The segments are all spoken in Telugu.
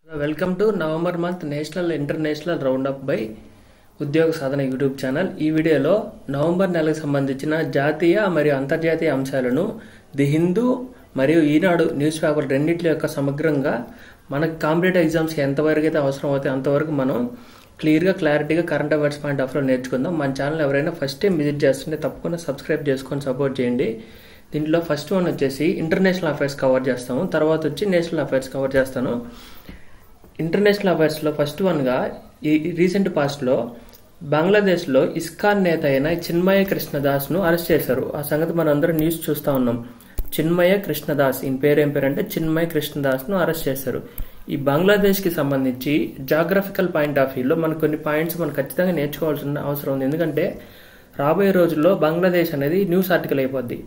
Welcome to November month national international roundup by Udyoga Sadhana YouTube channel. ఈ వీడియోలో నవంబర్ నెలకు సంబంధించిన జాతీయ మరియు అంతర్జాతీయ అంశాలను ది హిందూ మరియు ఈనాడు న్యూస్ పేపర్ రెండింటి యొక్క సమగ్రంగా మనకు కాంపిటేటివ్ ఎగ్జామ్స్ ఎంతవరకు అయితే అవసరం అవుతాయి అంతవరకు మనం క్లారిటీగా కరెంట్ అఫైర్స్ పాయింట్ ఆఫ్ లో నేర్చుకుందాం. మన ఛానల్ ఎవరైనా ఫస్ట్ టైం విజిట్ చేస్తుంటే తప్పకుండా సబ్స్క్రైబ్ చేసుకొని సపోర్ట్ చేయండి. దీంట్లో ఫస్ట్ వన్ వచ్చేసి ఇంటర్నేషనల్ అఫైర్స్ కవర్ చేస్తాము, తర్వాత వచ్చి నేషనల్ అఫైర్స్ కవర్ చేస్తాను. ఇంటర్నేషనల్ అఫైర్స్లో ఫస్ట్ వన్గా ఈ రీసెంట్ పాస్ట్లో బంగ్లాదేశ్లో ఇస్కాన్ నేత అయిన చిన్మయ కృష్ణదాస్ను అరెస్ట్ చేశారు. ఆ సంగతి మనం అందరం న్యూస్ చూస్తూ ఉన్నాం. చిన్మయ కృష్ణదాస్, ఈయన పేరు ఏం పేరు అంటే చిన్మయ కృష్ణదాస్ను అరెస్ట్ చేశారు. ఈ బంగ్లాదేశ్కి సంబంధించి జాగ్రఫికల్ పాయింట్ ఆఫ్ వ్యూలో మనకు కొన్ని పాయింట్స్ మనం ఖచ్చితంగా నేర్చుకోవాల్సిన అవసరం ఉంది. ఎందుకంటే రాబోయే రోజుల్లో బంగ్లాదేశ్ అనేది న్యూస్ ఆర్టికల్ అయిపోద్ది.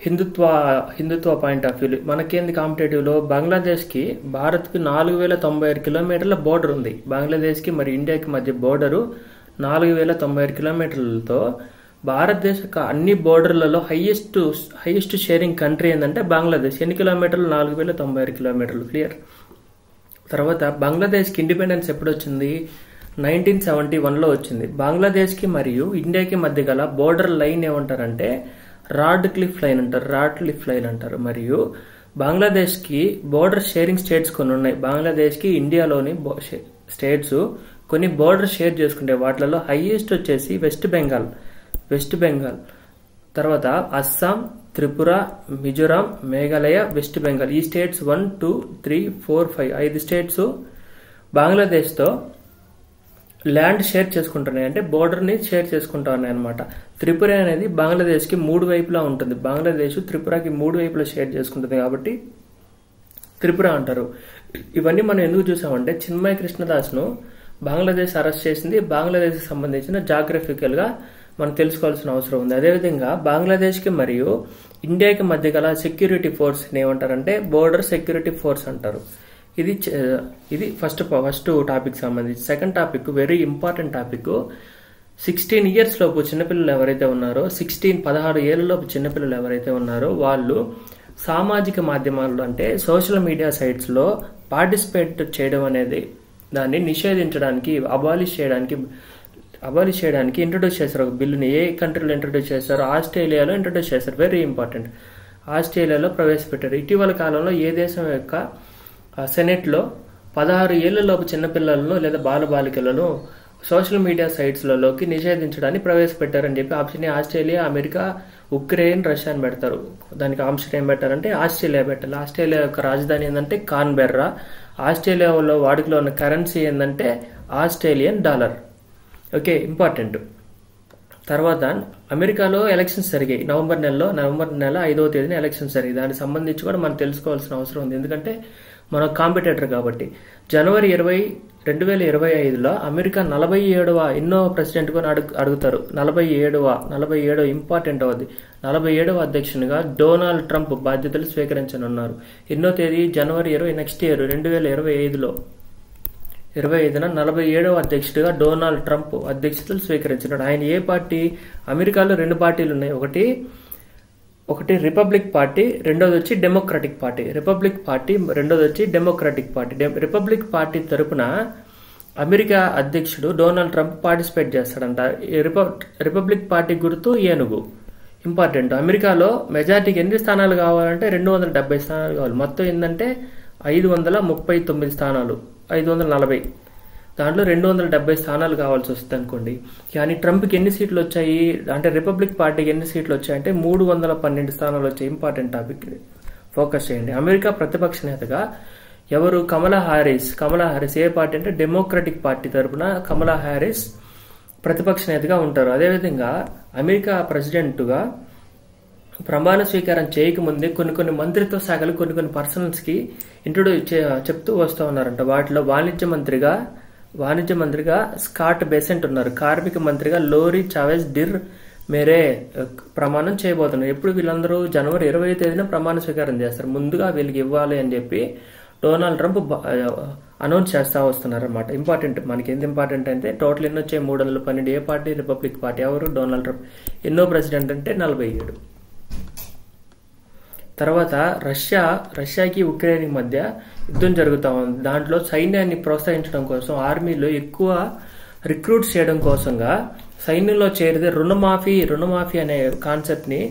హిందుత్వ పాయింట్ ఆఫ్ వ్యూ మనకేంది కాంపిటేటివ్లో బంగ్లాదేశ్కి భారత్కి 4096 కిలోమీటర్ల బోర్డర్ ఉంది. బంగ్లాదేశ్కి మరి ఇండియాకి మధ్య బోర్డరు 4096 కిలోమీటర్లతో భారతదేశ అన్ని బోర్డర్లలో హైయెస్ట్ షేరింగ్ కంట్రీ ఏంటంటే బంగ్లాదేశ్. ఎన్ని కిలోమీటర్లు? 4096 కిలోమీటర్లు. క్లియర్. తర్వాత బంగ్లాదేశ్కి ఇండిపెండెన్స్ ఎప్పుడు వచ్చింది? 1971లో వచ్చింది. బంగ్లాదేశ్కి మరియు ఇండియాకి మధ్య గల బోర్డర్ లైన్ ఏమంటారంటే రాడ్ క్లిఫ్ లైన్ అంటారు. మరియు బంగ్లాదేశ్కి బోర్డర్ షేరింగ్ స్టేట్స్ కొన్ని ఉన్నాయి. బంగ్లాదేశ్కి ఇండియాలోని స్టేట్స్ కొన్ని బోర్డర్ షేర్ చేసుకుంటే వాటిలలో హైయెస్ట్ వచ్చేసి వెస్ట్ బెంగాల్, తర్వాత అస్సాం, త్రిపుర, మిజోరాం, మేఘాలయ, వెస్ట్ బెంగాల్. ఈ స్టేట్స్ 1, 2, 3, 4, 5 5 స్టేట్స్ బంగ్లాదేశ్తో ల్యాండ్ షేర్ చేసుకుంటున్నాయి, అంటే బోర్డర్ని షేర్ చేసుకుంటా ఉన్నాయి అనమాట. త్రిపుర అనేది బంగ్లాదేశ్కి 3 వైపులా ఉంటుంది. బంగ్లాదేశ్ త్రిపురకి 3 వైపులా షేర్ చేసుకుంటుంది కాబట్టి త్రిపుర అంటారు. ఇవన్నీ మనం ఎందుకు చూసామంటే చిన్మయ కృష్ణదాస్ను బంగ్లాదేశ్ అరెస్ట్ చేసింది. బంగ్లాదేశ్కి సంబంధించిన జాగ్రఫికల్గా మనం తెలుసుకోవాల్సిన అవసరం ఉంది. అదేవిధంగా బంగ్లాదేశ్కి మరియు ఇండియాకి మధ్య గల సెక్యూరిటీ ఫోర్స్ ఏమంటారంటే బోర్డర్ సెక్యూరిటీ ఫోర్స్ అంటారు. ఇది ఫస్ట్ టాపిక్ సంబంధించి. Second topic very important topic. 16 years లోపు చిన్నపిల్లలు ఎవరైతే ఉన్నారో 16 ఏళ్లలోపు చిన్నపిల్లలు ఎవరైతే ఉన్నారో వాళ్ళు సామాజిక మాధ్యమాల్లో అంటే సోషల్ మీడియా సైట్స్ లో పార్టిసిపేట్ చేయడం అనేది దాన్ని నిషేధించడానికి అబాలిష్ చేయడానికి ఇంట్రొడ్యూస్ చేశారు ఒక బిల్లుని. ఏ కంట్రీలో ఇంట్రొడ్యూస్ చేశారు? ఆస్ట్రేలియాలో ఇంట్రొడ్యూస్ చేశారు. Very important. ఆస్ట్రేలియాలో ప్రవేశపెట్టారు. ఇటీవల కాలంలో ఏ దేశం యొక్క సెనెట్లో 16 ఏళ్లలోపు చిన్నపిల్లలను లేదా బాలబాలికలను సోషల్ మీడియా సైట్స్లలోకి నిషేధించడాన్ని ప్రవేశపెట్టారని చెప్పి option Australia, America, Ukraine, Russia అని పెడతారు. దానికి ఆప్షన్ ఏం పెట్టారంటే ఆస్ట్రేలియా పెట్టాలి. ఆస్ట్రేలియా యొక్క రాజధాని ఏంటంటే కాన్బెర్రా. ఆస్ట్రేలియాలో వాడుకలో ఉన్న కరెన్సీ ఏంటంటే ఆస్ట్రేలియన్ డాలర్. Okay, important. తర్వాత అమెరికాలో ఎలక్షన్స్ జరిగాయి. నవంబర్ నెల 5వ తేదీన ఎలక్షన్స్ జరిగాయి. దానికి సంబంధించి కూడా మనం తెలుసుకోవాల్సిన అవసరం ఉంది. ఎందుకంటే మనం కాంపిటేటర్ కాబట్టి. జనవరి 20, 2025లో అమెరికా 47వ ఎన్నో ప్రెసిడెంట్ గా అడుగుతారు. 47వ ఇంపార్టెంట్ అవుద్ది. 47వ అధ్యక్షునిగా డొనాల్డ్ ట్రంప్ బాధ్యతలు స్వీకరించనున్నారు. ఎన్నో తేదీ? జనవరి 20 నెక్స్ట్ ఇయర్ 2025లో 25న 47వ అధ్యక్షుడిగా డొనాల్డ్ ట్రంప్ అధ్యక్షతలు స్వీకరించినాడు. ఆయన ఏ పార్టీ? అమెరికాలో 2 పార్టీలు ఉన్నాయి. ఒకటి రిపబ్లిక్ పార్టీ, రెండోది వచ్చి డెమోక్రటిక్ పార్టీ. రెండోది వచ్చి డెమోక్రటిక్ పార్టీ. రిపబ్లిక్ పార్టీ తరపున అమెరికా అధ్యక్షుడు డొనాల్డ్ ట్రంప్ పార్టిసిపేట్ చేస్తాడంట. రిపబ్లిక్ పార్టీ గుర్తు ఏనుగు. ఇంపార్టెంట్. అమెరికాలో మెజార్టీకి ఎన్ని స్థానాలు కావాలంటే 270 స్థానాలు కావాలి. మొత్తం ఏంటంటే 539 స్థానాలు, 540. దాంట్లో 270 స్థానాలు కావాల్సి వస్తుంది అనుకోండి. కానీ ట్రంప్కి ఎన్ని సీట్లు వచ్చాయి అంటే రిపబ్లిక్ పార్టీకి ఎన్ని సీట్లు వచ్చాయంటే 312 స్థానాలు వచ్చాయి. ఇంపార్టెంట్ టాపిక్, ఫోకస్ చేయండి. అమెరికా ప్రతిపక్ష నేతగా ఎవరు? కమలా హారిస్. ఏ పార్టీ అంటే డెమోక్రటిక్ పార్టీ తరఫున కమలా హారిస్ ప్రతిపక్ష నేతగా ఉంటారు. అదేవిధంగా అమెరికా ప్రెసిడెంట్గా ప్రమాణ స్వీకారం చేయకముందే కొన్ని మంత్రిత్వ శాఖలు కొన్ని పర్సనల్స్ కి ఇంట్రొడ్యూస్ చెప్తూ వస్తూ ఉన్నారంట. వాటిలో వాణిజ్య మంత్రిగా స్కాట్ బెసెంట్ ఉన్నారు. కార్మిక మంత్రిగా లోరీ చావెజ్ డిర్ మేరే ప్రమాణం చేయబోతున్నారు. ఎప్పుడు వీళ్ళందరూ జనవరి 20వ తేదీన ప్రమాణ స్వీకారం చేస్తారు. ముందుగా వీళ్ళకి ఇవ్వాలి అని చెప్పి డొనాల్డ్ ట్రంప్ అనౌన్స్ చేస్తా వస్తున్నారు అనమాట. ఇంపార్టెంట్. మనకి ఎంత ఇంపార్టెంట్ అంటే టోటల్ ఎన్ని వచ్చాయి? 312. ఏ పార్టీ? Republic party. ఎవరు? Donald Trump. ఎన్నో ప్రెసిడెంట్ అంటే 47. తర్వాత రష్యాకి ఉక్రెయిన్ మధ్య యుద్ధం జరుగుతూ ఉంది. దాంట్లో సైన్యాన్ని ప్రోత్సహించడం కోసం ఆర్మీలో ఎక్కువ రిక్రూట్ చేయడం కోసంగా సైన్యంలో చేరితే రుణమాఫీ అనే కాన్సెప్ట్ ని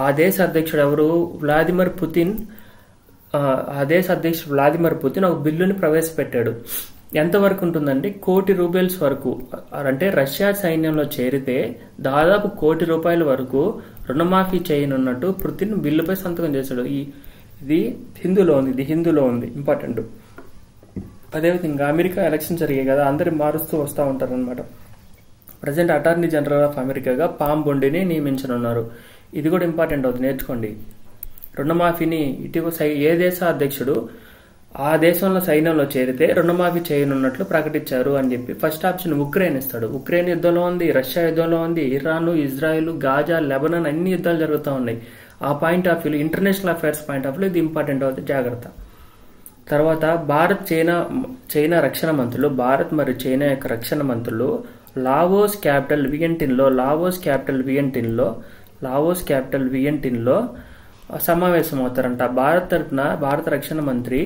ఆ దేశ అధ్యక్షుడు ఎవరు వ్లాదిమిర్ పుతిన్ ఒక బిల్లుని ప్రవేశపెట్టాడు. ఎంతవరకు ఉంటుందంటే ₹1,00,00,000 వరకు, అంటే రష్యా సైన్యంలో చేరితే దాదాపు ₹1,00,00,000 వరకు రుణమాఫీ చేయనున్నట్టు పుతిన్ బిల్లుపై సంతకం చేశాడు. ఇది హిందూలో ఉంది ఇంపార్టెంట్. అదేవిధంగా అమెరికా ఎలక్షన్ జరిగాయి కదా, అందరు మారుస్తూ వస్తూ ఉంటారు అనమాట. ప్రజెంట్ అటార్నీ జనరల్ ఆఫ్ అమెరికాగా పామ్ బొండిని నియమించనున్నారు. ఇది కూడా ఇంపార్టెంట్ అవుతుంది, నేర్చుకోండి. రుణమాఫీని ఇటీవల ఏ దేశ అధ్యక్షుడు ఆ దేశంలో సైన్యంలో చేరితే రుణమాఫీ చేయనున్నట్లు ప్రకటించారు అని చెప్పి ఫస్ట్ ఆప్షన్ ఉక్రెయిన్ ఇస్తాడు. ఉక్రెయిన్ యుద్ధంలో ఉంది, రష్యా యుద్ధంలో ఉంది, ఇరాన్, ఇజ్రాయెల్, గాజా, లెబనాన్ అన్ని యుద్ధాలు జరుగుతూ ఉన్నాయి. ఆ పాయింట్ ఆఫ్ వ్యూలో, international affairs point of view ఇది ఇంపార్టెంట్ అవుతుంది, జాగ్రత్త. తర్వాత భారత్ చైనా రక్షణ మంత్రులు, భారత్ మరియు చైనా యొక్క రక్షణ మంత్రులు లావోస్ క్యాపిటల్ వియంటిన్లో సమావేశం అవుతారంట. భారత రక్షణ మంత్రి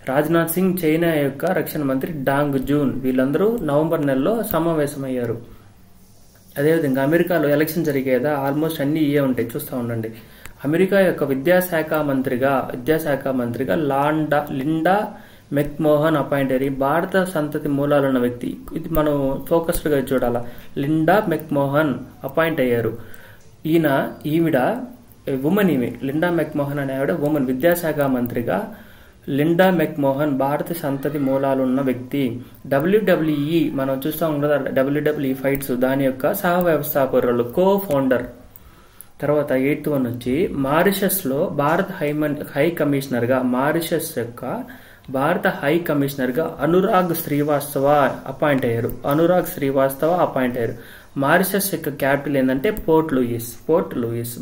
రాజ్నాథ్ సింగ్, చైనా యొక్క రక్షణ మంత్రి డాంగ్ జూన్ వీళ్ళందరూ నవంబర్ నెలలో సమావేశమయ్యారు. అదేవిధంగా అమెరికాలో ఎలక్షన్ జరిగాయి కదా, ఆల్మోస్ట్ అన్ని ఇవే ఉంటాయి, చూస్తూ ఉండండి. అమెరికా యొక్క విద్యాశాఖ మంత్రిగా లిండా మెక్మోహన్ అపాయింట్ అయ్యారు. భారత సంతతి మూలాలున్న వ్యక్తి, ఇది మనం ఫోకస్డ్ గా చూడాలా. లిండా మెక్మోహన్ అపాయింట్ అయ్యారు. ఈవిడ ఉమెన్, లిండా మెక్మోహన్ అనే ఆవిడ ఉమెన్. విద్యాశాఖ మంత్రిగా లిండా మెక్మోహన్ భారత సంతతి మూలాలున్న వ్యక్తి. WWE మనం చూస్తాం కదా, WWE ఫైట్స్, దాని యొక్క సహ వ్యవస్థాపకులు, కో-ఫౌండర్. తర్వాత 8th వన్ వచ్చి మారిషస్ లో భారత హై కమిషనర్ గా అనురాగ్ శ్రీవాస్తవ అపాయింట్ అయ్యారు. మారిషస్ యొక్క క్యాపిటల్ ఏంటంటే పోర్ట్ లూయిస్.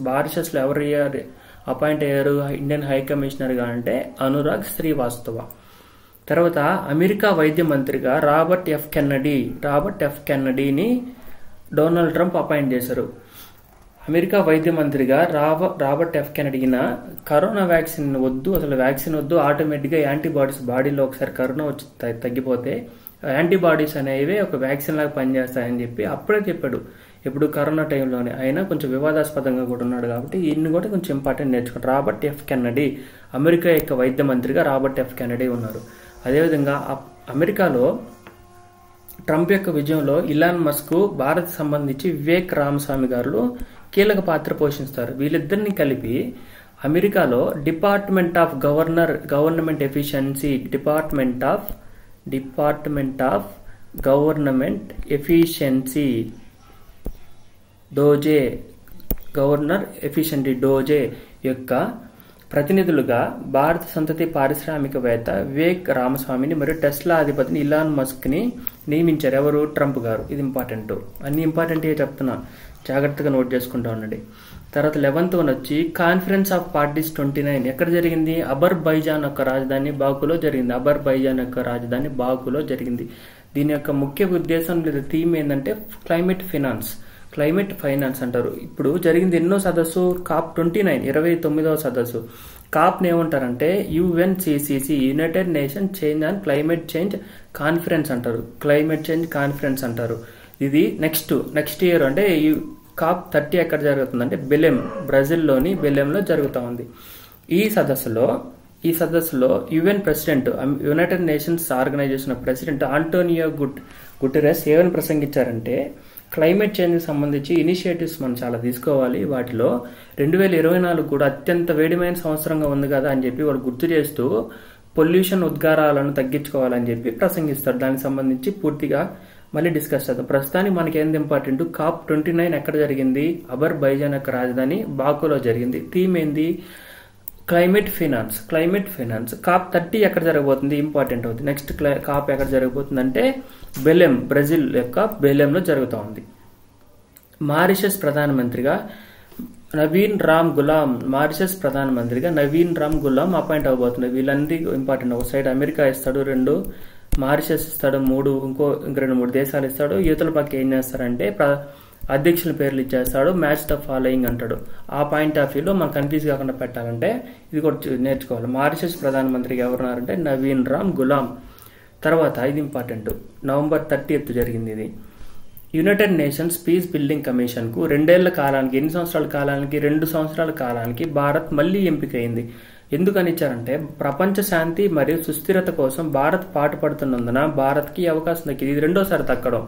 మారిషస్ లో ఎవరు అపాయింట్ అయ్యారు ఇండియన్ హై కమిషనర్ గా అంటే అనురాగ్ శ్రీవాస్తవ. తర్వాత అమెరికా వైద్య మంత్రిగా రాబర్ట్ ఎఫ్ కెన్నడీని డొనాల్డ్ ట్రంప్ అపాయింట్ చేశారు. అమెరికా వైద్య మంత్రిగా రాబర్ట్ ఎఫ్ కెన్నడీన కరోనా వ్యాక్సిన్ వద్దు, ఆటోమేటిక్ గా యాంటీబాడీస్ బాడీలో ఒకసారి కరోనా వచ్చి తగ్గిపోతే యాంటీబాడీస్ అనేవి ఒక వ్యాక్సిన్ లాగా పనిచేస్తాయని చెప్పి అప్పుడే చెప్పాడు. ఇప్పుడు కరోనా టైంలోనే. ఆయన కొంచెం వివాదాస్పదంగా కూడా ఉన్నాడు కాబట్టి ఈయన్ని కూడా కొంచెం ఇంపార్టెంట్ నేర్చుకోండి. రాబర్ట్ ఎఫ్ కెన్నడీ, అమెరికా యొక్క వైద్య మంత్రిగా రాబర్ట్ ఎఫ్ కెన్నడీ ఉన్నారు. అదేవిధంగా అమెరికాలో ట్రంప్ యొక్క విజయంలో ఇలాన్ మస్క్, భారత్ సంబంధించి వివేక్ రామస్వామి గారు కీలక పాత్ర పోషిస్తారు. వీళ్ళిద్దరిని కలిపి అమెరికాలో డిపార్ట్మెంట్ ఆఫ్ గవర్నమెంట్ ఎఫిషియన్సీ డోజే యొక్క ప్రతినిధులుగా భారత సంతతి పారిశ్రామికవేత్త వివేక్ రామస్వామిని మరియు టెస్లా అధిపతిని ఇలాన్ మస్క్ ని నియమించారు. ఎవరు? ట్రంప్ గారు. ఇది ఇంపార్టెంట్, అన్ని ఇంపార్టెంట్ చెప్తున్నా, జాగ్రత్తగా నోట్ చేసుకుంటా ఉండండి. తర్వాత 11th వన్ వచ్చి కాన్ఫరెన్స్ ఆఫ్ పార్టీస్ 29 ఎక్కడ జరిగింది? అజర్బైజాన్ యొక్క రాజధాని బాకులో జరిగింది. దీని యొక్క ముఖ్య ఉద్దేశం లేదా థీమ్ ఏంటంటే క్లైమేట్ ఫైనాన్స్ అంటారు. ఇప్పుడు జరిగింది ఎన్నో సదస్సు? COP 29 29వ సదస్సు. కాప్ ఏమంటారంటే UNCCC, United nation change and climate change conference అంటారు. ఇది నెక్స్ట్ ఇయర్ అంటే COP 30 ఎక్కడ జరుగుతుందంటే బ్రెజిల్లోని బెలెంలో జరుగుతూ ఉంది. ఈ సదస్సులో UN president, United Nations organisation president Antonio Guterres ఏమని ప్రసంగించారంటే క్లైమేట్ చేంజ్ కి సంబంధించి ఇనిషియేటివ్స్ మనం చాలా తీసుకోవాలి. వాటిలో 2024 కూడా అత్యంత వేడిమైన సంవత్సరంగా ఉంది కదా అని చెప్పి వాడు గుర్తు చేస్తూ పొల్యూషన్ ఉద్గారాలను తగ్గించుకోవాలని చెప్పి ప్రసంగిస్తారు. దానికి సంబంధించి పూర్తిగా మళ్ళీ డిస్కస్ చేద్దాం. ప్రస్తుతానికి మనకి ఏంది ఇంపార్టెంట్? COP 29 ఎక్కడ జరిగింది? అజర్బైజాన్ యొక్క రాజధాని బాకులో జరిగింది. థీమ్ ఏంది? Climate finance. COP 30 ఎక్కడ జరగబోతుంది? ఇంపార్టెంట్ అవుతుంది. నెక్స్ట్ COP ఎక్కడ జరగబోతుంది అంటే బ్రెజిల్ యొక్క బెలెంలో జరుగుతూ ఉంది. మారిషస్ ప్రధానమంత్రిగా నవీన్ రామ్ గులాం అపాయింట్ అవబోతున్నారు. వీళ్ళందరి ఇంపార్టెంట్. ఒక సైడ్ అమెరికా ఇస్తాడు 2, మారిషస్ ఇస్తాడు 3, ఇంకో 2-3 దేశాలు ఇస్తాడు. యువతల పక్క ఏం చేస్తారంటే అధ్యక్షుల పేర్లు ఇచ్చేస్తాడు, మ్యాచ్ ద ఫాలోయింగ్ అంటాడు. ఆ పాయింట్ ఆఫ్ వ్యూలో మనం కన్ఫ్యూజ్ కాకుండా పెట్టాలంటే ఇది కూడా నేర్చుకోవాలి. మారిషస్ ప్రధానమంత్రికి ఎవరున్నారంటే నవీన్ రామ్ గులాం. తర్వాత ఇది ఇంపార్టెంట్, నవంబర్ 30th జరిగింది ఇది. United nations piece building commission కు 2 ఏళ్ల కాలానికి, ఎన్ని సంవత్సరాల కాలానికి, 2 సంవత్సరాల కాలానికి భారత్ మళ్లీ ఎంపికైంది. ఎందుకని ఇచ్చారంటే ప్రపంచ శాంతి మరియు సుస్థిరత కోసం భారత్ పాటుపడుతున్నందున భారత్కి అవకాశం దక్కింది. ఇది 2వ సారి దక్కడం.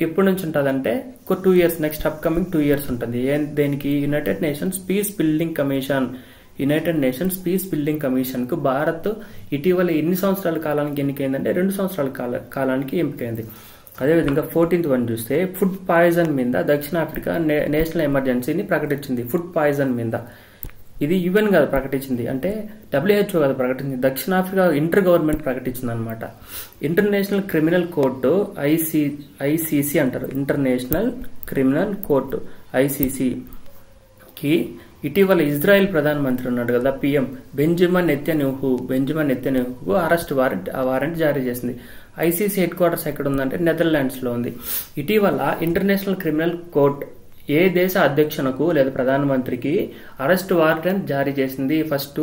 ఎప్పటి నుంచి ఉంటుందంటే 2 years, నెక్స్ట్ అప్కమింగ్ 2 years ఉంటుంది. దేనికి? United nations piece building commission. United nations piece building commission కు భారత్ ఇటీవల ఎన్ని సంవత్సరాల కాలానికి ఎన్నికైందంటే 2 సంవత్సరాల కాలానికి ఎంపికైంది. అదేవిధంగా 14th one చూస్తే ఫుడ్ పాయిజన్ మీద దక్షిణాఫ్రికా నేషనల్ ఎమర్జెన్సీని ప్రకటించింది. ఫుడ్ పాయిజన్ మీద ఇది UN కాదు ప్రకటించింది, అంటే WHO కాదు ప్రకటించింది, దక్షిణాఫ్రికా ఇంటర్ గవర్నమెంట్ ప్రకటించింది అనమాట. ఇంటర్నేషనల్ క్రిమినల్ కోర్టు ICC అంటారు, ఇంటర్నేషనల్ క్రిమినల్ కోర్టు ICC కి ఇటీవల ఇజ్రాయెల్ ప్రధానమంత్రి ఉన్నాడు కదా PM బెంజమిన్ నెతన్యాహుకు అరెస్ట్ వారెంట్ జారీ చేసింది. ICC హెడ్ క్వార్టర్స్ ఎక్కడ ఉందంటే నెదర్లాండ్స్ లో ఉంది. ఇటీవల ఇంటర్నేషనల్ క్రిమినల్ కోర్ట్ ఏ దేశ అధ్యక్షునకు లేదా ప్రధానమంత్రికి అరెస్ట్ వారెంట్ జారీ చేసింది? ఫస్ట్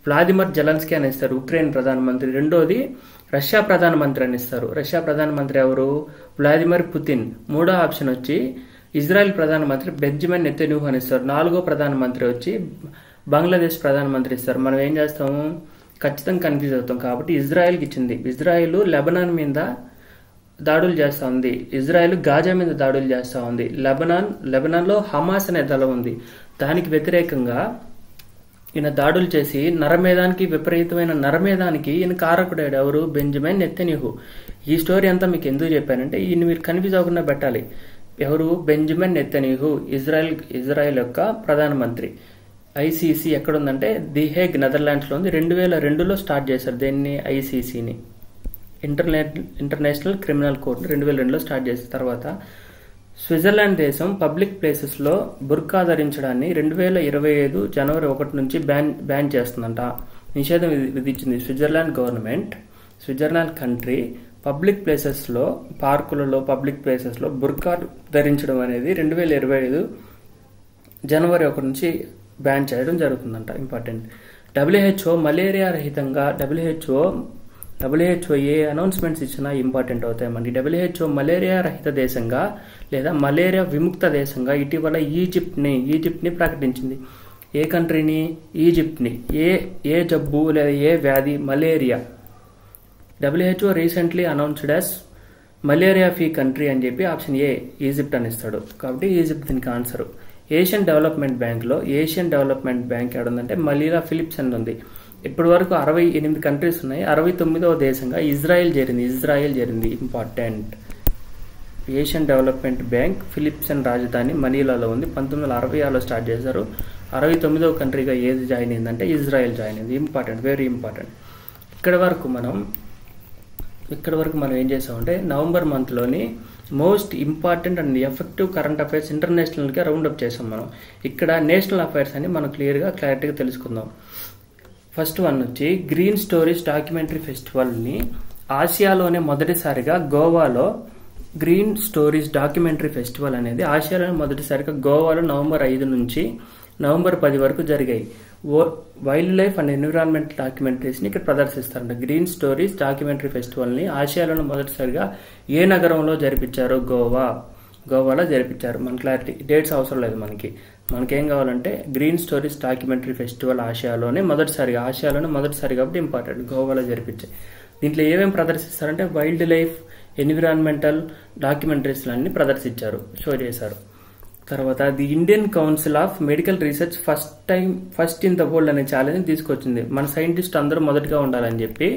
వ్లాదిమిర్ జెలెన్స్కీ అని ఇస్తారు, ఉక్రెయిన్ ప్రధానమంత్రి. రెండోది రష్యా ప్రధానమంత్రి అని ఇస్తారు. రష్యా ప్రధానమంత్రి ఎవరు? Vladimir Putin. మూడో ఆప్షన్ వచ్చి ఇజ్రాయెల్ ప్రధానమంత్రి బెంజమిన్ నెతన్యాహు అని ఇస్తారు. 4వ ప్రధానమంత్రి వచ్చి బంగ్లాదేశ్ ప్రధానమంత్రి ఇస్తారు. మనం ఏం చేస్తాము? ఖచ్చితంగా కన్ఫ్యూజ్ అవుతాం. కాబట్టి ఇజ్రాయెల్కి ఇచ్చింది. ఇజ్రాయెల్ లెబనాన్ మీద దాడులు చేస్తా ఉంది, ఇజ్రాయెల్ గాజా మీద దాడులు చేస్తా ఉంది. లెబనాన్ లో హమాస్ అనే దళం ఉంది. దానికి వ్యతిరేకంగా ఈయన దాడులు చేసి విపరీతమైన నరమేధానికి ఈయన కారకుడాడు. ఎవరు? Benjamin Netanyahu. ఈ స్టోరీ అంతా మీకు ఎందుకు చెప్పానంటే ఈయన మీరు కన్ఫ్యూజ్ అవ్వకుండా పెట్టాలి. ఎవరు? బెంజమిన్ నెతన్యాహు, ఇజ్రాయెల్ యొక్క ప్రధానమంత్రి. ICC ఎక్కడుందంటే ది హేగ్ నెదర్లాండ్స్ లో ఉంది. 2002లో స్టార్ట్ చేశారు దీన్ని, ICCని, ఇంటర్నేషనల్ క్రిమినల్ కోర్ట్ 2002లో స్టార్ట్ చేసిన తర్వాత స్విట్జర్లాండ్ దేశం పబ్లిక్ ప్లేసెస్ లో బుర్కా ధరించడాన్ని 2025 జనవరి 1 నుంచి బ్యాన్ చేస్తుందంట, నిషేధం విధించింది. స్విట్జర్లాండ్ కంట్రీ పబ్లిక్ ప్లేసెస్ లో, పార్కులలో, పబ్లిక్ ప్లేసెస్ లో బుర్కా ధరించడం అనేది 2025 జనవరి 1 నుంచి బ్యాన్ చేయడం జరుగుతుందంట. ఇంపార్టెంట్. WHO మలేరియా రహితంగా, WHO ఏ అనౌన్స్మెంట్స్ ఇచ్చినా ఇంపార్టెంట్ అవుతాయి మనకి. WHO మలేరియా రహిత దేశంగా లేదా మలేరియా విముక్త దేశంగా ఇటీవల ఈజిప్ట్ని ప్రకటించింది. ఏ కంట్రీని? ఈజిప్ట్ని. ఏ జబ్బు లేదా ఏ వ్యాధి? Malaria. WHO recently announced as malaria free country అని చెప్పి ఆప్షన్ ఏ ఈజిప్ట్ అని ఇస్తాడు. కాబట్టి ఈజిప్ట్ దీనికి ఆన్సర్. ఏషియన్ డెవలప్మెంట్ బ్యాంక్ ఏడుందంటే మనీలా ఫిలిప్స్ అని ఉంది. ఇప్పటి వరకు 68 కంట్రీస్ ఉన్నాయి. 69వ దేశంగా ఇజ్రాయెల్ చేరింది. ఇంపార్టెంట్. ఏషియన్ డెవలప్మెంట్ బ్యాంక్ ఫిలిప్సన్ రాజధాని మనీలాలో ఉంది. 1966లో స్టార్ట్ చేశారు. 69వ కంట్రీగా ఏది జాయిన్ అయిందంటే ఇజ్రాయెల్ జాయిన్ అయింది. Important, very important. ఇక్కడ వరకు మనం ఏం చేసామంటే నవంబర్ మంత్లోని most important and effective current affairs ఇంటర్నేషనల్గా రౌండప్ చేసాం మనం. ఇక్కడ నేషనల్ అఫైర్స్ అని మనం క్లారిటీగా తెలుసుకుందాం. ఫస్ట్ వన్ వచ్చి గ్రీన్ స్టోరీస్ డాక్యుమెంటరీ ఫెస్టివల్ని ఆసియాలోనే మొదటిసారిగా గోవాలో, గ్రీన్ స్టోరీస్ డాక్యుమెంటరీ ఫెస్టివల్ అనేది ఆసియాలోనే మొదటిసారిగా గోవాలో నవంబర్ 5 నుంచి నవంబర్ 10 వరకు జరిగాయి. వైల్డ్ లైఫ్ అండ్ ఎన్విరాన్మెంట్ డాక్యుమెంటరీస్ని ఇక్కడ ప్రదర్శిస్తారంట. గ్రీన్ స్టోరీస్ డాక్యుమెంటరీ ఫెస్టివల్ని ఆసియాలోనే మొదటిసారిగా ఏ నగరంలో జరిపించారు? గోవాలో జరిపించారు. మన క్లారిటీ, డేట్స్ అవసరం లేదు మనకేం కావాలంటే గ్రీన్ స్టోరీస్ డాక్యుమెంటరీ ఫెస్టివల్ ఆసియాలోనే మొదటిసారిగా కాబట్టి ఇంపార్టెంట్, గోవాలో జరిపించాయి. దీంట్లో ఏమేమి ప్రదర్శిస్తారంటే వైల్డ్ లైఫ్, ఎన్విరాన్మెంటల్ డాక్యుమెంటరీస్లన్నీ ప్రదర్శించారు, షో చేశారు. తర్వాత the Indian council of medical research first in the world అనే ఛాలెంజ్ తీసుకొచ్చింది. మన సైంటిస్ట్ అందరూ మొదటిగా ఉండాలని చెప్పి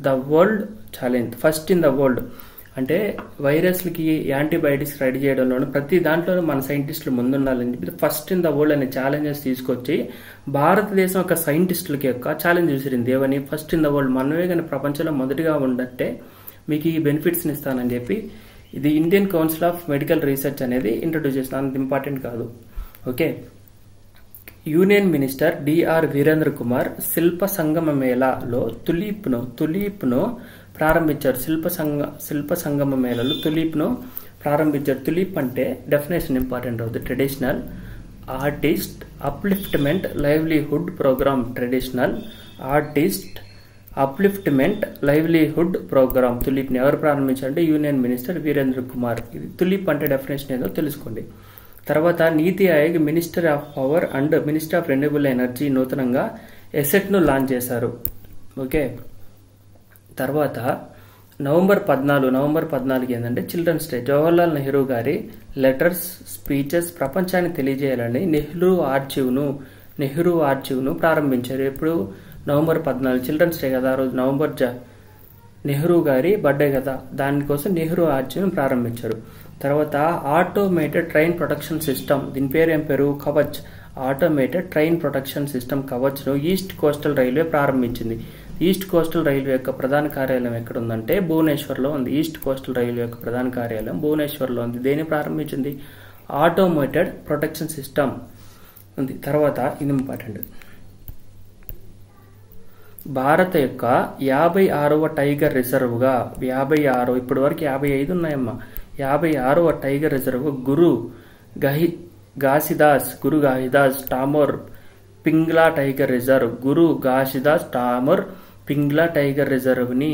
the world challenge, first in the world అంటే వైరస్లకి యాంటీబయాటిక్స్ రెడీ చేయడంలోనూ ప్రతి దాంట్లోనూ మన సైంటిస్టులు ముందుండాలని చెప్పి ఫస్ట్ ఇన్ ద వరల్డ్ అనే ఛాలెంజెస్ తీసుకొచ్చి భారతదేశం యొక్క సైంటిస్టులకి యొక్క ఛాలెంజ్ విసిరింది. ఏమని? ఫస్ట్ ఇన్ ద వరల్డ్, మనమే కానీ ప్రపంచంలో మొదటిగా ఉండట్టే మీకు ఈ బెనిఫిట్స్ని ఇస్తానని చెప్పి ఇది Indian council of medical research అనేది ఇంట్రొడ్యూస్ చేసిన. అంత ఇంపార్టెంట్ కాదు. Okay, union minister DR Virendra Kumar Shilp Sangam మేళాలో తులీప్ను ప్రారంభించారు. శిల్ప సంగమ మేళాలో తులీప్ను ప్రారంభించారు. తులీప్ అంటే డెఫినేషన్ ఇంపార్టెంట్ అవుతుంది. Traditional artist upliftment livelihood programme. Traditional artist upliftment livelihood programme. తులీప్ని ఎవరు ప్రారంభించారంటే యూనియన్ మినిస్టర్ వీరేంద్ర కుమార్. ఇది తులీప్ అంటే డెఫినేషన్ ఏదో తెలుసుకోండి. తర్వాత Niti Aayog minister of power and minister of renewable energy నూతనంగా ఎసెట్ను లాంచ్ చేశారు. ఓకే. తర్వాత నవంబర్ 14 ఏంటంటే చిల్డ్రన్స్ డే. జవహర్లాల్ నెహ్రూ గారి లెటర్స్ స్పీచెస్ ప్రపంచానికి తెలియజేయాలని నెహ్రూ ఆర్చివ్ను ప్రారంభించారు. ఎప్పుడు? నవంబర్ 14 చిల్డ్రన్స్ డే కదా, ఆ రోజు నెహ్రూ గారి బర్త్డే కదా, దానికోసం నెహ్రూ ఆర్చివ్ను ప్రారంభించారు. తర్వాత ఆటోమేటెడ్ ట్రైన్ ప్రొటెక్షన్ సిస్టమ్, దీని పేరు ఏం పేరు? Kavach. Automated train protection system కవచ్ను ఈస్ట్ కోస్టల్ రైల్వే ప్రారంభించింది. ఈస్ట్ కోస్టల్ రైల్వే యొక్క ప్రధాన కార్యాలయం ఎక్కడ ఉందంటే భువనేశ్వర్లో ఉంది. ఈస్ట్ కోస్టల్ రైల్వే యొక్క ప్రధాన కార్యాలయం భువనేశ్వర్లో ఉంది. దేన్ని ప్రారంభించింది? ఆటోమేటెడ్ ప్రొటెక్షన్ సిస్టమ్ ఉంది. తర్వాత ఇది ఇంపార్టెంట్. భారత యొక్క 56వ టైగర్ రిజర్వ్గా 56, ఇప్పటి వరకు 55 ఉన్నాయమ్మా. 56వ టైగర్ రిజర్వ్ గురు ఘాసిదాస్ టామోర్ పింగ్లా టైగర్ రిజర్వ్. గురు ఘాసిదాస్ టామోర్ పింగ్లా టైగర్ రిజర్వ్ని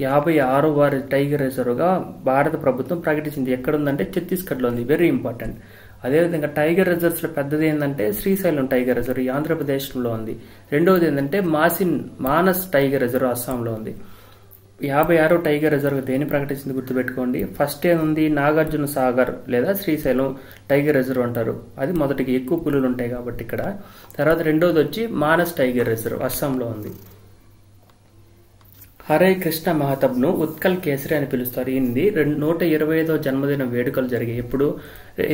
56వ టైగర్ రిజర్వ్గా భారత ప్రభుత్వం ప్రకటించింది. ఎక్కడుందంటే ఛత్తీస్గఢ్లో ఉంది. Very important. అదేవిధంగా టైగర్ రిజర్వ్స్లో పెద్దది ఏంటంటే శ్రీశైలం టైగర్ రిజర్వ్ ఆంధ్రప్రదేశ్లో ఉంది. రెండవది ఏంటంటే మానస్ టైగర్ రిజర్వ్ అస్సాంలో ఉంది. 56 టైగర్ రిజర్వ్ దేని ప్రకటించింది గుర్తుపెట్టుకోండి. ఫస్ట్ ఏముంది? నాగార్జున సాగర్ లేదా శ్రీశైలం టైగర్ రిజర్వ్ అంటారు. అది మొదటికి, ఎక్కువ పులులు ఉంటాయి కాబట్టి ఇక్కడ. తర్వాత రెండోది వచ్చి మానస్ టైగర్ రిజర్వ్ అస్సాంలో ఉంది. హరే కృష్ణ మహతాబ్ను ఉత్కల్ కేసరి అని పిలుస్తారు. ఈయనది 125వ జన్మదిన వేడుకలు జరిగాయి. ఎప్పుడు?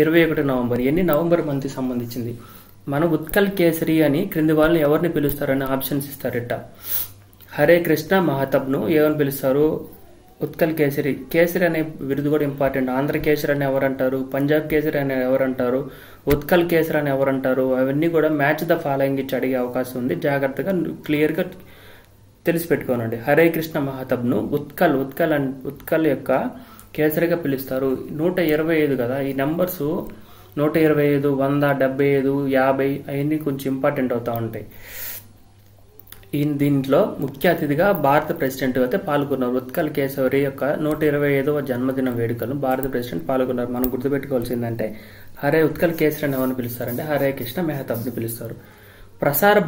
21 నవంబర్. ఎన్ని నవంబర్ మంత్కి సంబంధించింది. మన ఉత్కల్ కేసరి అని క్రింది వాళ్ళని ఎవరిని పిలుస్తారని ఆప్షన్స్ ఇస్తారట. హరే కృష్ణ మహతాబ్ను ఏమని పిలుస్తారు? ఉత్కల్ కేసరి. కేసరి అనే బిరుదు కూడా ఇంపార్టెంట్. ఆంధ్ర కేసరి అని ఎవరంటారు? పంజాబ్ కేసరి అని ఎవరంటారు? ఉత్కల్ కేసరి అని ఎవరంటారు? అవన్నీ కూడా మ్యాచ్ ద ఫాలోయింగ్ ఇచ్చి అడిగే అవకాశం ఉంది. జాగ్రత్తగా క్లియర్గా తెలిసి పెట్టుకోనండి. హరే కృష్ణ మహతాబ్ను ఉత్కల్ యొక్క కేసరిగా పిలుస్తారు. 125 కదా, ఈ నెంబర్స్ 125, 100, 75, 50 అవన్నీ కొంచెం ఇంపార్టెంట్ అవుతా ఉంటాయి. దీంట్లో ముఖ్య అతిథిగా భారత ప్రెసిడెంట్ అయితే పాల్గొన్నారు. ఉత్కల్ కేసరి యొక్క 125వ జన్మదిన వేడుకలను భారత ప్రెసిడెంట్ పాల్గొన్నారు. మనం గుర్తుపెట్టుకోవాల్సిందంటే ఉత్కల్ కేసరి అని ఎవరిని పిలుస్తారంటే హరే కృష్ణ మెహతాబ్ని పిలుస్తారు. ప్రసార్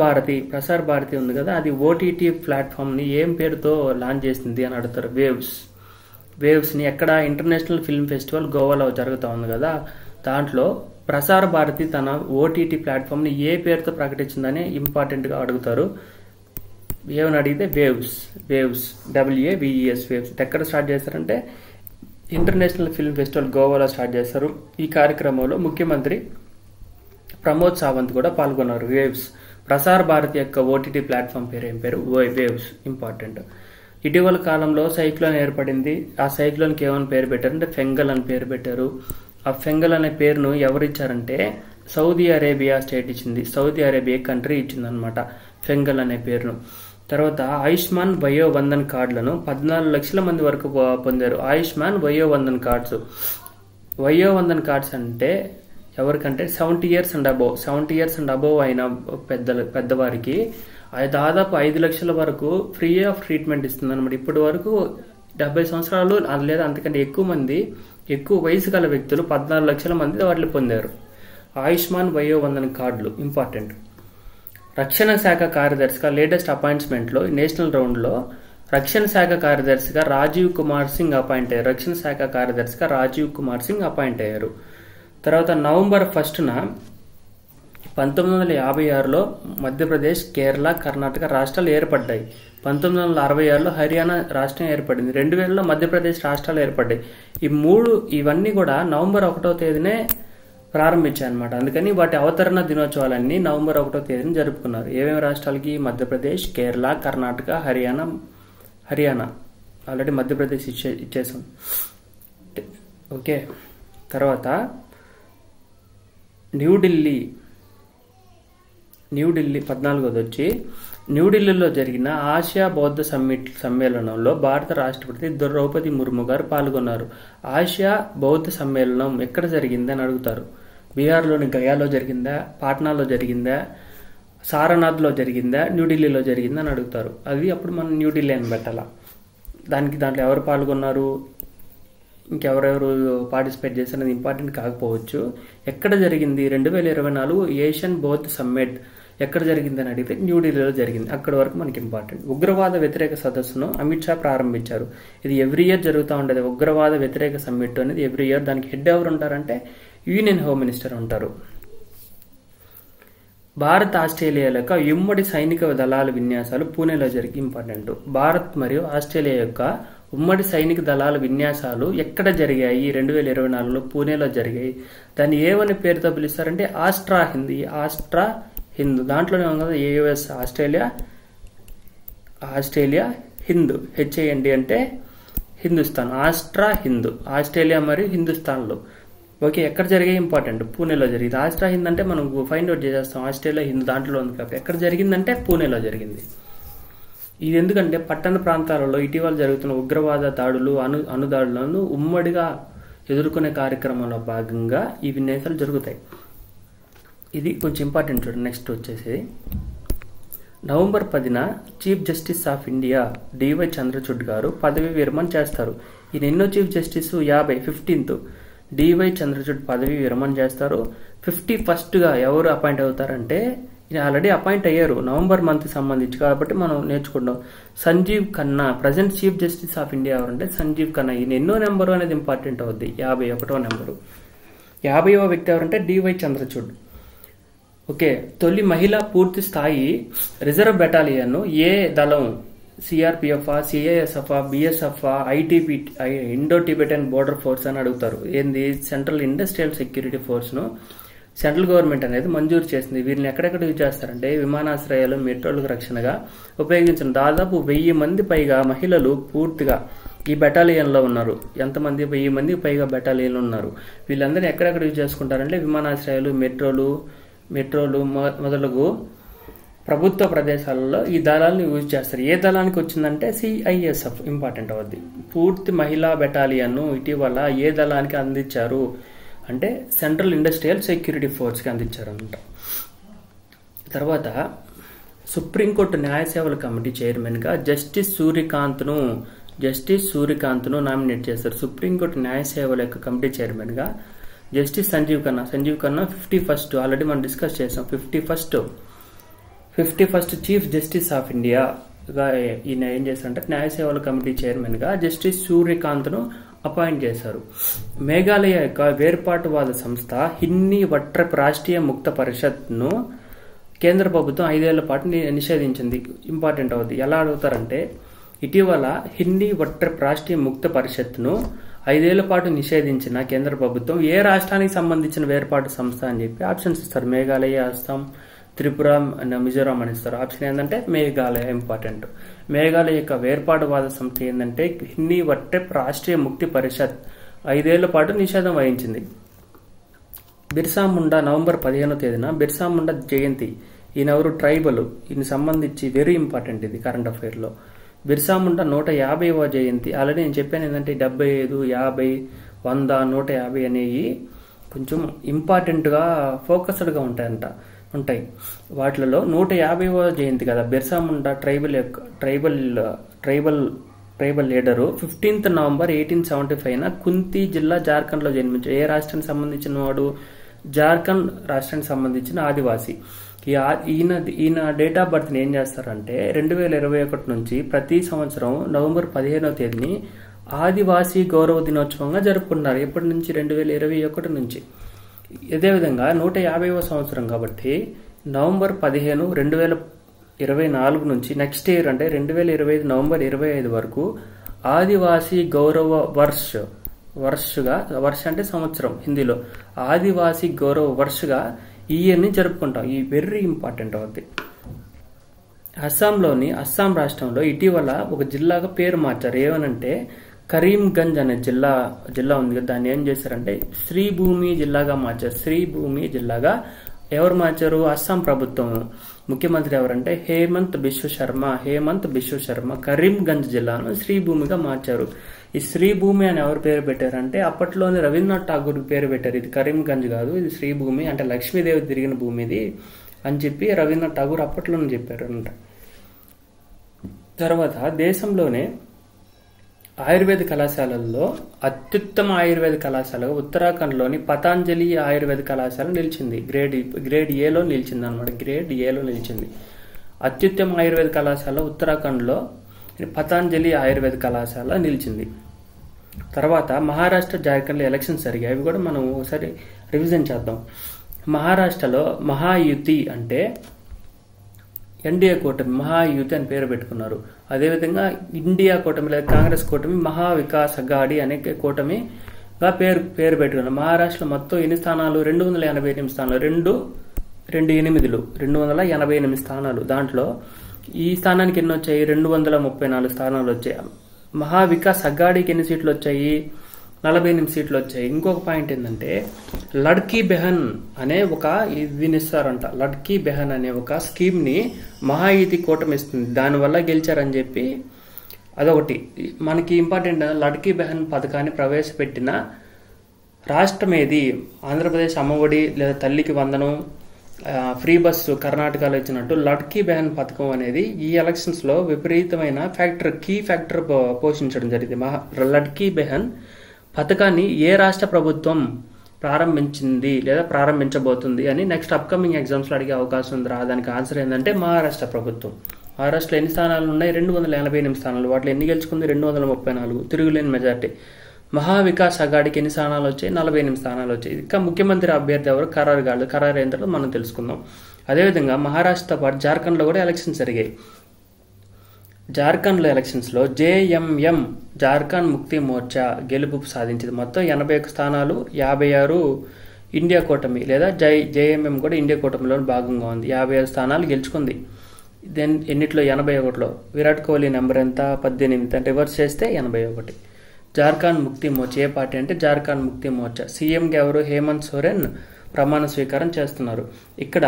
భారతి ఉంది కదా, అది ఓటీటీ ప్లాట్ఫామ్ని ఏం పేరుతో లాంచ్ చేసింది అని అడుగుతారు. వేవ్స్ని ఎక్కడ? ఇంటర్నేషనల్ ఫిల్మ్ ఫెస్టివల్ గోవాలో జరుగుతూ ఉంది కదా, దాంట్లో ప్రసార్ భారతి తన ఓటీటీ ప్లాట్ఫామ్ని ఏ పేరుతో ప్రకటించిందని ఇంపార్టెంట్గా అడుగుతారు. ఏమని అడిగితే వేవ్స్ WAVES వేవ్స్. ఎక్కడ స్టార్ట్ చేస్తారంటే ఇంటర్నేషనల్ ఫిల్మ్ ఫెస్టివల్ గోవాలో స్టార్ట్ చేస్తారు. ఈ కార్యక్రమంలో ముఖ్యమంత్రి ప్రమోద్ సావంత్ కూడా పాల్గొన్నారు. వేవ్స్ ప్రసార్ భారతి యొక్క ఓటీటీ ప్లాట్ఫామ్ పేరు ఏం పేరు? వేవ్స్. ఇంపార్టెంట్. ఇటీవల కాలంలో సైక్లోన్ ఏర్పడింది. ఆ సైక్లోన్కి ఏమని పేరు పెట్టారంటే ఫెంగల్ అని పేరు పెట్టారు. ఆ ఫెంగల్ అనే పేరును ఎవరిచ్చారంటే సౌదీ అరేబియా స్టేట్ ఇచ్చింది. సౌదీ అరేబియా కంట్రీ ఇచ్చిందనమాట ఫెంగల్ అనే పేరును. తర్వాత ఆయుష్మాన్ వయోవందన్ కార్డులను 14 లక్షల మంది వరకు పొందారు. ఆయుష్మాన్ వయోవందన్ కార్డ్స్ అంటే ఎవరికంటే 70 years అండ్ అబోవ్ అయిన పెద్దవారికి దాదాపు 5 లక్షల వరకు ఫ్రీ ఆఫ్ ట్రీట్మెంట్ ఇస్తుంది అనమాట. ఇప్పటి వరకు 70 సంవత్సరాలు లేదా అంతకంటే ఎక్కువ వయసు గల వ్యక్తులు 14 లక్షల మంది వాటిని పొందారు. ఆయుష్మాన్ వయోవందన్ కార్డులు ఇంపార్టెంట్. రక్షణ శాఖ కార్యదర్శిగా లేటెస్ట్ అపాయింట్మెంట్లో నేషనల్ రౌండ్లో రక్షణ శాఖ కార్యదర్శిగా రాజీవ్ కుమార్ సింగ్ అపాయింట్ అయ్యారు. తర్వాత నవంబర్ 1న 1956లో మధ్యప్రదేశ్, కేరళ, కర్ణాటక రాష్ట్రాలు ఏర్పడ్డాయి. 1966లో హర్యానా రాష్ట్రం ఏర్పడింది. 2000లో మధ్యప్రదేశ్ రాష్ట్రాలు ఏర్పడ్డాయి. ఇవన్నీ కూడా నవంబర్ 1వ తేదీనే ప్రారంభించాయన్నమాట. అందుకని వాటి అవతరణ దినోత్సవాలన్నీ నవంబర్ 1వ తేదీని జరుపుకున్నారు. ఏమేమి రాష్ట్రాలకి? మధ్యప్రదేశ్, కేరళ, కర్ణాటక, హర్యానా. ఆల్రెడీ మధ్యప్రదేశ్ ఇచ్చేసాం. ఓకే. తర్వాత న్యూఢిల్లీ 14వ వచ్చి న్యూఢిల్లీలో జరిగిన ఆసియా బౌద్ధ సమ్మేళనంలో భారత రాష్ట్రపతి ద్రౌపది ముర్ము గారు పాల్గొన్నారు. ఆసియా బౌద్ధ సమ్మేళనం ఎక్కడ జరిగిందని అడుగుతారు. బీహార్లోని గయాలో జరిగిందా, పాట్నాలో జరిగిందా, సారనాథ్లో జరిగిందా, న్యూఢిల్లీలో జరిగిందా అని అడుగుతారు. అది అప్పుడు మనం న్యూఢిల్లీ అని పెట్టాలా. దాంట్లో ఎవరు పాల్గొన్నారు, ఇంకెవరెవరు పార్టిసిపేట్ చేశారనేది ఇంపార్టెంట్ కాకపోవచ్చు. ఎక్కడ జరిగింది 2024 ఏషియన్ బౌద్ధ సమ్మిట్ ఎక్కడ జరిగిందని అడిగితే న్యూఢిల్లీలో జరిగింది. అక్కడ వరకు మనకి ఇంపార్టెంట్. ఉగ్రవాద వ్యతిరేక సదస్సును అమిత్ షా ప్రారంభించారు. ఇది ఎవ్రీ ఇయర్ జరుగుతూ ఉండేది. ఉగ్రవాద వ్యతిరేక సమ్మిట్ అనేది ఎవ్రీ ఇయర్. దానికి హెడ్ ఎవరు ఉంటారంటే యూనియన్ హోమ్ మినిస్టర్ ఉంటారు. భారత్ ఆస్ట్రేలియా యొక్క ఉమ్మడి సైనిక దళాల విన్యాసాలు పూణేలో జరిగి ఇంపార్టెంట్. భారత్ మరియు ఆస్ట్రేలియా యొక్క ఉమ్మడి సైనిక దళాల విన్యాసాలు ఎక్కడ జరిగాయి 2024లో పూణేలో జరిగాయి. దాన్ని ఏమని పేరుతో పిలుస్తారంటే ఆస్ట్రా హింద్. దాంట్లోనే ఉంది ఏయుఎస్ ఆస్ట్రేలియా హింద్, HIND అంటే హిందుస్థాన్. ఆస్ట్రేలియా మరియు హిందుస్థాన్లో. ఓకే, ఎక్కడ జరిగే ఇంపార్టెంట్, పూణేలో జరిగింది. ఆస్ట్రా హింద్ అంటే మనం ఫైండ్ అవుట్ చేసేస్తాం. ఆస్ట్రేలియా హింద్ దాంట్లో ఉంది కాబట్టి ఎక్కడ జరిగిందంటే పూణేలో జరిగింది. ఇది ఎందుకంటే పట్టణ ప్రాంతాలలో ఇటీవల జరుగుతున్న ఉగ్రవాద దాడులు, అణుదాడులను ఉమ్మడిగా ఎదుర్కొనే కార్యక్రమంలో భాగంగా ఈ విన్యాసాలు జరుగుతాయి. ఇది కొంచెం ఇంపార్టెంట్ చూడండి. నెక్స్ట్ వచ్చేసి నవంబర్ 10న chief justice of India DY Chandrachud garu పదవి విరమణ చేస్తారు. ఈయన ఎన్నో chief justice 15th DY Chandrachud పదవి విరమణ చేస్తారు. 51గా ఎవరు అపాయింట్ అవుతారంటే ఈయన ఆల్రెడీ అపాయింట్ అయ్యారు నవంబర్ మంత్ సంబంధించి కాబట్టి మనం నేర్చుకుంటాం. Sanjiv Khanna present chief justice of India ఎవరంటే సంజీవ్ ఖన్నా. ఈయన ఎన్నో నెంబరు అనేది ఇంపార్టెంట్ అవుద్ది. 51వ నెంబరు. 50వ వ్యక్తి ఎవరంటే DY చంద్రచూడ్. ఓకే, తొలి మహిళా పూర్తి స్థాయి రిజర్వ్ బెటాలియన్ ఏ దళం, CRPF, CISF, BSF, Indo Tibetan border force అని అడుగుతారు. ఏంది, సెంట్రల్ ఇండస్ట్రియల్ సెక్యూరిటీ ఫోర్స్ ను సెంట్రల్ గవర్నమెంట్ అనేది మంజూరు చేసింది. వీరిని ఎక్కడెక్కడ యూజ్ చేస్తారంటే విమానాశ్రయాలు, మెట్రోలకు రక్షణగా ఉపయోగించిన దాదాపు 1000 మంది పైగా మహిళలు పూర్తిగా ఈ బెటాలియన్లో ఉన్నారు. ఎంతమంది, 1000 మందికి పైగా బెటాలియన్లు ఉన్నారు. వీళ్ళందరినీ ఎక్కడెక్కడ యూజ్ చేసుకుంటారంటే విమానాశ్రయాలు, మెట్రోలు మొదలగు ప్రభుత్వ ప్రదేశాలలో ఈ దళాలను యూజ్ చేస్తారు. ఏ దళానికి వచ్చిందంటే CISF ఇంపార్టెంట్ అవుద్ది. పూర్తి మహిళా బెటాలియన్ ఇటీవల ఏ దళానికి అందించారు అంటే సెంట్రల్ ఇండస్ట్రియల్ సెక్యూరిటీ ఫోర్స్కి అందించారు అనమాట. తర్వాత సుప్రీంకోర్టు న్యాయ సేవల కమిటీ చైర్మన్గా జస్టిస్ సూర్యకాంత్ను నామినేట్ చేశారు. సుప్రీంకోర్టు న్యాయ సేవల యొక్క కమిటీ చైర్మన్గా justice Sanjiv Khanna 51st already మనం డిస్కస్ చేసాం. 51st చీఫ్ జస్టిస్ ఆఫ్ ఇండియాగా ఈయన ఏం చేశారంటే న్యాయ సేవల కమిటీ చైర్మన్గా జస్టిస్ సూర్యకాంత్ను అపాయింట్ చేశారు. మేఘాలయ యొక్క వేర్పాటువాద సంస్థ హిన్నీ వట్రప్ రాష్ట్రీయ ముక్త పరిషత్ను కేంద్ర ప్రభుత్వం 5 ఏళ్ల పాటు నిషేధించింది. ఇంపార్టెంట్ అవుతుంది. ఎలా అడుగుతారంటే ఇటీవల హిన్నీ వట్రప్ రాష్ట్రీయ ముక్త పరిషత్ను 5 ఏళ్ల పాటు నిషేధించిన కేంద్ర ప్రభుత్వం ఏ రాష్ట్రానికి సంబంధించిన వేర్పాటు సంస్థ అని చెప్పి ఆప్షన్స్ ఇస్తారు. మేఘాలయ, అస్సాం, త్రిపుర, మిజోరాం అని ఇస్తారు. ఆప్షన్ ఏంటంటే మేఘాలయ ఇంపార్టెంట్. మేఘాలయ యొక్క వేర్పాటువాద సంస్థ ఏంటంటే హిన్నీ వట్రప్ రాష్ట్రీయ ముక్తి పరిషత్ 5 ఏళ్ల పాటు నిషేధం వహించింది. బిర్సా ముండా నవంబర్ 15వ తేదీన బిర్సా ముండా జయంతి. ఈయనెవరు, ట్రైబల్. ఈయన సంబంధించి వెరీ ఇంపార్టెంట్ ఇది కరెంట్ అఫైర్లో. బిర్సా ముండా 150వ జయంతి. ఆల్రెడీ నేను చెప్పాను ఏంటంటే 75, 50, 100, 150 అనేవి కొంచెం ఇంపార్టెంట్గా ఫోకస్డ్గా ఉంటాయి. వాటిలలో 150వ జయంతి కదా Birsa Munda tribal leader 15th November 1875న కుంతి జిల్లా జార్ఖండ్లో జన్మించాడు. ఏ రాష్ట్రానికి సంబంధించిన వాడు, జార్ఖండ్ రాష్ట్రానికి సంబంధించిన ఆదివాసి. ఈయన డేట్ ఆఫ్ బర్త్ని ఏం చేస్తారంటే 2021 నుంచి ప్రతి సంవత్సరం నవంబర్ 15వ తేదీని ఆదివాసీ గౌరవ దినోత్సవంగా జరుపుకుంటున్నారు. ఎప్పటి నుంచి, 2021 నుంచి. అదేవిధంగా 150వ సంవత్సరం కాబట్టి నవంబర్ 15, 2024 నుంచి నెక్స్ట్ ఇయర్ అంటే 2025 నవంబర్ 25 వరకు ఆదివాసీ గౌరవ వర్ష్ అంటే సంవత్సరం హిందీలో, ఆదివాసీ గౌరవ వర్ష్గా ఈ ఇయర్ని జరుపుకుంటాం. ఈ వెరీ ఇంపార్టెంట్ అవుతుంది. అస్సాం రాష్ట్రంలో ఇటీవల ఒక జిల్లాగా పేరు మార్చారు. ఏమనంటే కరీంగంజ్ అనే జిల్లా ఉంది కదా, దాన్ని ఏం చేశారంటే శ్రీభూమి జిల్లాగా మార్చారు. శ్రీభూమి జిల్లాగా ఎవరు మార్చారు? అస్సాం ప్రభుత్వం. ముఖ్యమంత్రి ఎవరంటే హేమంత్ బిశ్వ శర్మ కరీంగంజ్ జిల్లాను శ్రీభూమిగా మార్చారు. ఈ శ్రీభూమి అని ఎవరు పేరు పెట్టారంటే అప్పట్లోనే రవీంద్రనాథ్ ఠాగూర్ పేరు పెట్టారు. ఇది కరీంగంజ్ కాదు, ఇది శ్రీభూమి, అంటే లక్ష్మీదేవి తిరిగిన భూమి ఇది అని చెప్పి రవీంద్రనాథ్ ఠాగూర్ అప్పట్లోనే చెప్పారు అంట. తర్వాత దేశంలోనే ఆయుర్వేద కళాశాలల్లో అత్యుత్తమ ఆయుర్వేద కళాశాలగా ఉత్తరాఖండ్లోని పతాంజలి ఆయుర్వేద కళాశాల నిలిచింది. గ్రేడ్ ఏలో నిలిచింది అనమాట. గ్రేడ్ ఏలో నిలిచింది. అత్యుత్తమ ఆయుర్వేద కళాశాల ఉత్తరాఖండ్లో పతాంజలి ఆయుర్వేద కళాశాల నిలిచింది. తర్వాత మహారాష్ట్ర, జార్ఖండ్లో ఎలక్షన్స్ జరిగాయి. అవి కూడా మనం ఒకసారి రివిజన్ చేద్దాం. మహారాష్ట్రలో మహాయుతి అంటే ఎన్డీఏ కూటమి, మహాయుతి అని పేరు పెట్టుకున్నారు. అదేవిధంగా ఇండియా కూటమి లేదా కాంగ్రెస్ కూటమి మహా వికాస్ అఘాడి అనే కూటమిగా పేరు పెట్టుకున్నారు. మహారాష్ట్రలో మొత్తం ఎన్ని స్థానాలు? 288 స్థానాలు. 288 స్థానాలు. దాంట్లో ఈ స్థానానికి ఎన్ని వచ్చాయి? 234 స్థానాలు వచ్చాయి. మహా వికాస్ అఘాడీకి ఎన్ని సీట్లు వచ్చాయి? 48 సీట్లు వచ్చాయి. ఇంకొక పాయింట్ ఏంటంటే లడ్కీ బెహన్ అనే దీన్ని ఇస్తారంట. లడ్కీ బెహన్ అనే ఒక స్కీమ్ ని మహాయుతి కూటమి ఇస్తుంది. దానివల్ల గెలిచారని చెప్పి అదొకటి మనకి ఇంపార్టెంట్. లడ్కీ బెహన్ పథకాన్ని ప్రవేశపెట్టిన రాష్ట్రం ఏది? ఆంధ్రప్రదేశ్ అమ్మఒడి లేదా తల్లికి వందనం, ఫ్రీ బస్సు కర్ణాటకలో ఇచ్చినట్టు లడ్కీ బెహన్ పథకం అనేది ఈ ఎలక్షన్స్ లో విపరీతమైన కీ ఫ్యాక్టర్ పోషించడం జరిగింది. లడ్కీ బెహన్ పథకాన్ని ఏ రాష్ట్ర ప్రభుత్వం ప్రారంభించింది లేదా ప్రారంభించబోతుంది అని నెక్స్ట్ అప్కమింగ్ ఎగ్జామ్స్ లో అడిగే అవకాశం ఉంది. దానికి ఆన్సర్ ఏంటంటే మహారాష్ట్ర ప్రభుత్వం. మహారాష్ట్రలో ఎన్ని స్థానాలు ఉన్నాయి? 288 స్థానాలు. వాటిలో ఎన్ని గెలుచుకుంది? 234. తిరుగులేని మెజార్టీ. మహా వికాస్ అఘాడీకి ఎన్ని స్థానాలు వచ్చాయి? 48 స్థానాలు వచ్చాయి. ఇంకా ముఖ్యమంత్రి అభ్యర్థి ఎవరు? ఖరారు అయిన తర్వాత మనం తెలుసుకుందాం. అదేవిధంగా మహారాష్ట్రతో పాటు జార్ఖండ్లో కూడా ఎలక్షన్స్ జరిగాయి. జార్ఖండ్లో ఎలక్షన్స్లో జేఎంఎం జార్ఖండ్ ముక్తి మోర్చా గెలుపు సాధించింది. మొత్తం 81 స్థానాలు, 56 ఇండియా కూటమి లేదా జేఎంఎం కూడా ఇండియా కూటమిలో భాగంగా ఉంది. 55 స్థానాలు గెలుచుకుంది. దెన్ ఎన్నిట్లో? 81లో. విరాట్ కోహ్లీ నెంబర్ ఎంత? 18. రివర్స్ చేస్తే 81. జార్ఖండ్ ముక్తి మోర్చా ఏ పార్టీ అంటే జార్ఖండ్ ముక్తి మోర్చా. సీఎంగా ఎవరు? హేమంత్ సోరెన్ ప్రమాణ స్వీకారం చేస్తున్నారు. ఇక్కడ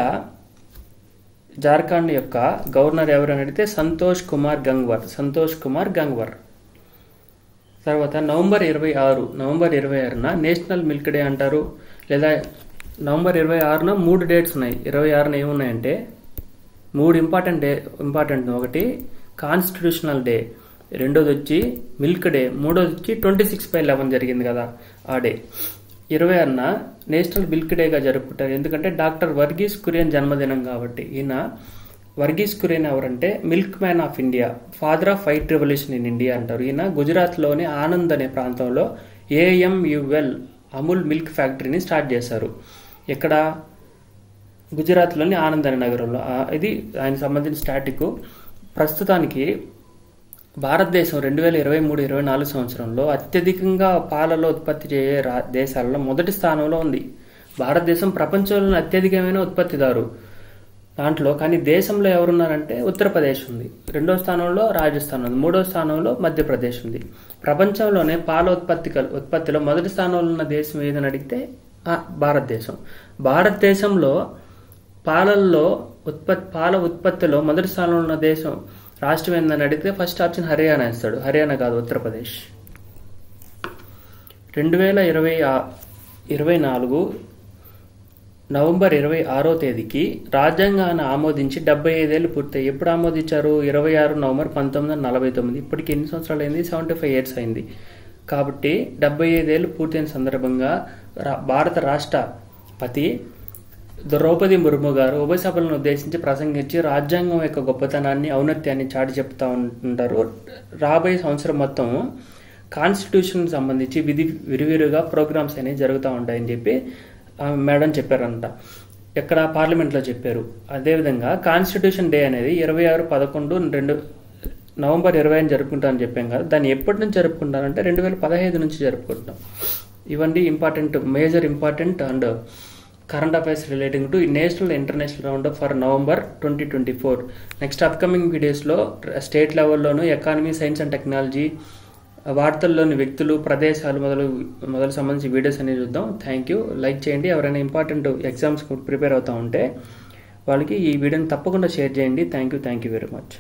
జార్ఖండ్ యొక్క గవర్నర్ ఎవరు అని అడిగితే సంతోష్ కుమార్ గంగ్వర్. తర్వాత నవంబర్ 26న నేషనల్ మిల్క్ డే అంటారు. లేదా నవంబర్ 26న 3 డేట్స్ ఉన్నాయి. 26న ఏమున్నాయంటే 3 ఇంపార్టెంట్. ఒకటి కాన్స్టిట్యూషనల్ డే, రెండోది వచ్చి మిల్క్ డే, మూడోది వచ్చి 26/11 జరిగింది కదా ఆ డే. 26న నేషనల్ మిల్క్ డేగా జరుపుకుంటారు. ఎందుకంటే డాక్టర్ వర్గీస్ కురియన్ జన్మదినం కాబట్టి. ఈయన వర్గీస్ కురియన్ ఎవరంటే milk man of India, father off white revolution in India అంటారు. ఈయన గుజరాత్లోని ఆనంద్ అనే ప్రాంతంలో AMUL అమూల్ మిల్క్ ఫ్యాక్టరీని స్టార్ట్ చేశారు. ఇక్కడ గుజరాత్లోని ఆనంద్ అనే నగరంలో. ఇది ఆయన సంబంధించిన స్టాటిక్. ప్రస్తుతానికి భారతదేశం 2023-24 సంవత్సరంలో అత్యధికంగా పాలలో ఉత్పత్తి చేసే దేశాలలో మొదటి స్థానంలో ఉంది. భారతదేశం ప్రపంచంలోని అత్యధికమైన ఉత్పత్తిదారు దాంట్లో. కానీ దేశంలో ఎవరున్నారంటే ఉత్తరప్రదేశ్ ఉంది, 2వ స్థానంలో రాజస్థాన్ ఉంది, 3వ స్థానంలో మధ్యప్రదేశ్ ఉంది. ప్రపంచంలోనే పాల ఉత్పత్తిలో మొదటి స్థానంలో ఉన్న దేశం ఏదని అడిగితే భారతదేశం. భారతదేశంలో పాల ఉత్పత్తిలో మొదటి స్థానంలో ఉన్న దేశం రాష్ట్రం ఏందని అడిగితే ఫస్ట్ ఆప్షన్ హర్యానా ఇస్తాడు. హర్యానా కాదు, ఉత్తరప్రదేశ్. 2024 నవంబర్ 26వ తేదీకి రాజ్యాంగాన్ని ఆమోదించి 75 ఏళ్లు పూర్తయి. ఎప్పుడు ఆమోదించారు? 26 నవంబర్ 1949. ఇప్పటికి ఎన్ని సంవత్సరాలు అయింది? 75 ఇయర్స్ అయింది. కాబట్టి 75 ఏళ్లు పూర్తయిన సందర్భంగా భారత రాష్ట్రపతి ద్రౌపది ముర్ము గారు ఉభయ సభలను ఉద్దేశించి ప్రసంగించి రాజ్యాంగం యొక్క గొప్పతనాన్ని, ఔన్నత్యాన్ని చాటి చెప్తా ఉంటారు. రాబోయే సంవత్సరం మొత్తం కాన్స్టిట్యూషన్ సంబంధించి విరివిరిగా ప్రోగ్రామ్స్ అనేవి జరుగుతూ ఉంటాయని చెప్పి మేడం చెప్పారంట. ఎక్కడ? పార్లమెంట్లో చెప్పారు. అదేవిధంగా కాన్స్టిట్యూషన్ డే అనేది 26/11 నవంబర్ 20 జరుపుకుంటామని చెప్పాం కదా. దాన్ని ఎప్పటి నుంచి జరుపుకుంటారంటే 2015 నుంచి జరుపుకుంటాం. ఇవన్నీ major important and current affairs relating to national international round for November 2024. Next upcoming వీడియోస్లో స్టేట్ లెవెల్లోనూ ఎకానమీ, సైన్స్ అండ్ టెక్నాలజీ, వార్తల్లోని వ్యక్తులు, ప్రదేశాలు మొదలు సంబంధించి వీడియోస్ అనేవి చూద్దాం. Thank you. లైక్ చేయండి. ఎవరైనా ఇంపార్టెంట్ ఎగ్జామ్స్ ప్రిపేర్ అవుతూ ఉంటే వాళ్ళకి ఈ వీడియోని తప్పకుండా షేర్ చేయండి. Thank you very much.